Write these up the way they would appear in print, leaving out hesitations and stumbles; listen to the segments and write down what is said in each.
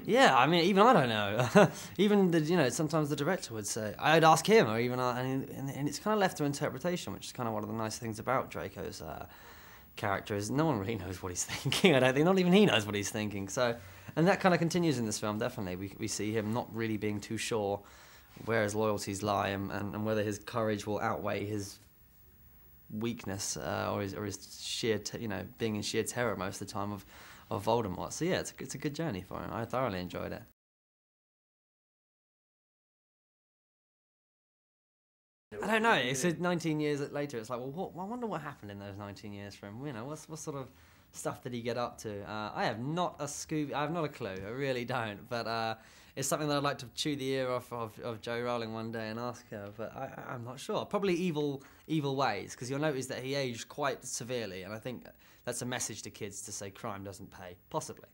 Yeah, I mean, even I don't know. Even sometimes the director would say, I'd ask him, or even and it's kind of left to interpretation, which is kind of one of the nice things about Draco's character is no one really knows what he's thinking. I don't think, not even he knows what he's thinking. So, and that kind of continues in this film. Definitely, we see him not really being too sure where his loyalties lie and whether his courage will outweigh his weakness or his sheer being in sheer terror most of the time of Voldemort. So yeah, it's a good journey for him. I thoroughly enjoyed it. I don't know. It's 19 years later. It's like, well, I wonder what happened in those 19 years for him. What sort of stuff did he get up to? I have not a scoop. I have not a clue. I really don't. But it's something that I'd like to chew the ear off of Jo Rowling one day and ask her. But I'm not sure. Probably evil ways, because you'll notice that he aged quite severely, and I think that's a message to kids to say crime doesn't pay. Possibly.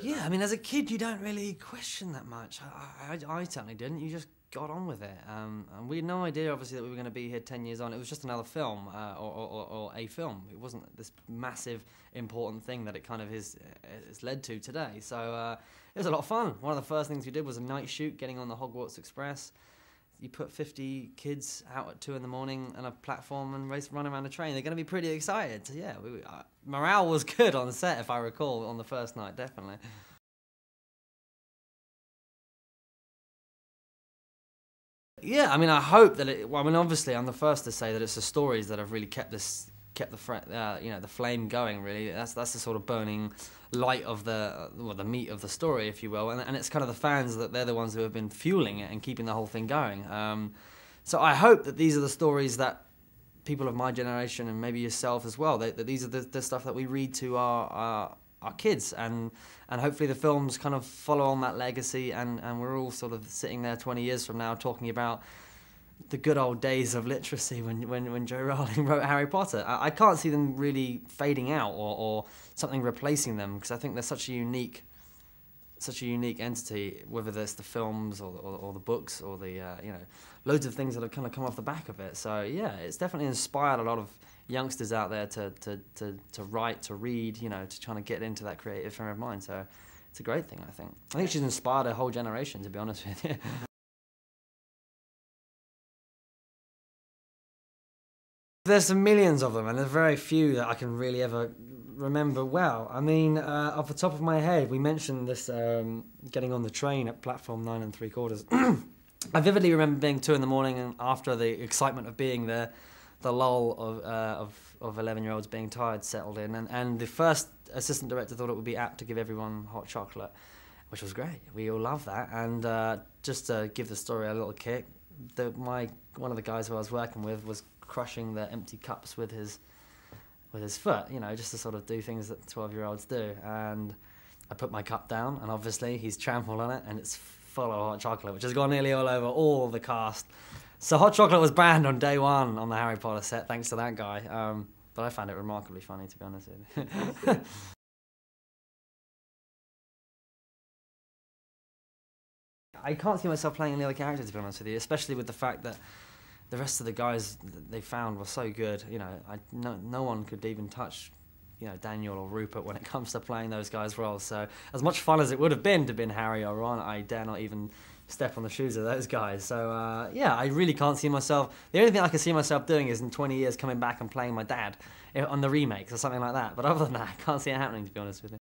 Yeah, I mean, as a kid, you don't really question that much. I certainly didn't. You just got on with it. And we had no idea, obviously, that we were going to be here 10 years on. It was just another film, or a film. It wasn't this massive, important thing that it kind of is led to today. So it was a lot of fun. One of the first things we did was a night shoot, getting on the Hogwarts Express. You put 50 kids out at 2 in the morning on a platform and run around a train. They're going to be pretty excited. So yeah, morale was good on set, if I recall, on the first night, definitely. Yeah, I mean, I hope that it. Well, I mean, obviously, I'm the first to say that it's the stories that have really kept the flame going. Really, that's the sort of burning light of the meat of the story, if you will, and it's kind of the fans that they're the ones who have been fueling it and keeping the whole thing going. So I hope that these are the stories that people of my generation and maybe yourself as well, that these are the stuff that we read to our kids, and hopefully the films kind of follow on that legacy, and we're all sort of sitting there 20 years from now talking about the good old days of literacy when Jo Rowling wrote Harry Potter. I can't see them really fading out or something replacing them, because I think they're such a unique entity, whether it's the films or the books or the loads of things that have kind of come off the back of it. So yeah, it's definitely inspired a lot of youngsters out there to write, to read, to try to get into that creative frame of mind. So it's a great thing, I think. I think she's inspired a whole generation, to be honest with you. There's some millions of them, and there's very few that I can really ever remember well. I mean, off the top of my head, we mentioned this getting on the train at platform 9 3/4. I vividly remember being 2 in the morning, and after the excitement of being there, the lull of 11-year-olds being tired settled in, and the first assistant director thought it would be apt to give everyone hot chocolate, which was great. We all loved that, and just to give the story a little kick, one of the guys who I was working with was crushing the empty cups with his foot, just to sort of do things that 12-year-olds do. And I put my cup down, and obviously he's trampled on it, and it's full of hot chocolate, which has gone nearly all over all the cast. So hot chocolate was banned on day 1 on the Harry Potter set, thanks to that guy. But I found it remarkably funny, to be honest with you. I can't see myself playing any other character, to be honest with you, especially with the fact that the rest of the guys they found were so good. No one could even touch, Daniel or Rupert when it comes to playing those guys' roles. So as much fun as it would have been to be Harry or Ron, I dare not even step on the shoes of those guys. So yeah, I really can't see myself. The only thing I can see myself doing is in 20 years coming back and playing my dad on the remakes or something like that. But other than that, I can't see it happening, to be honest with you.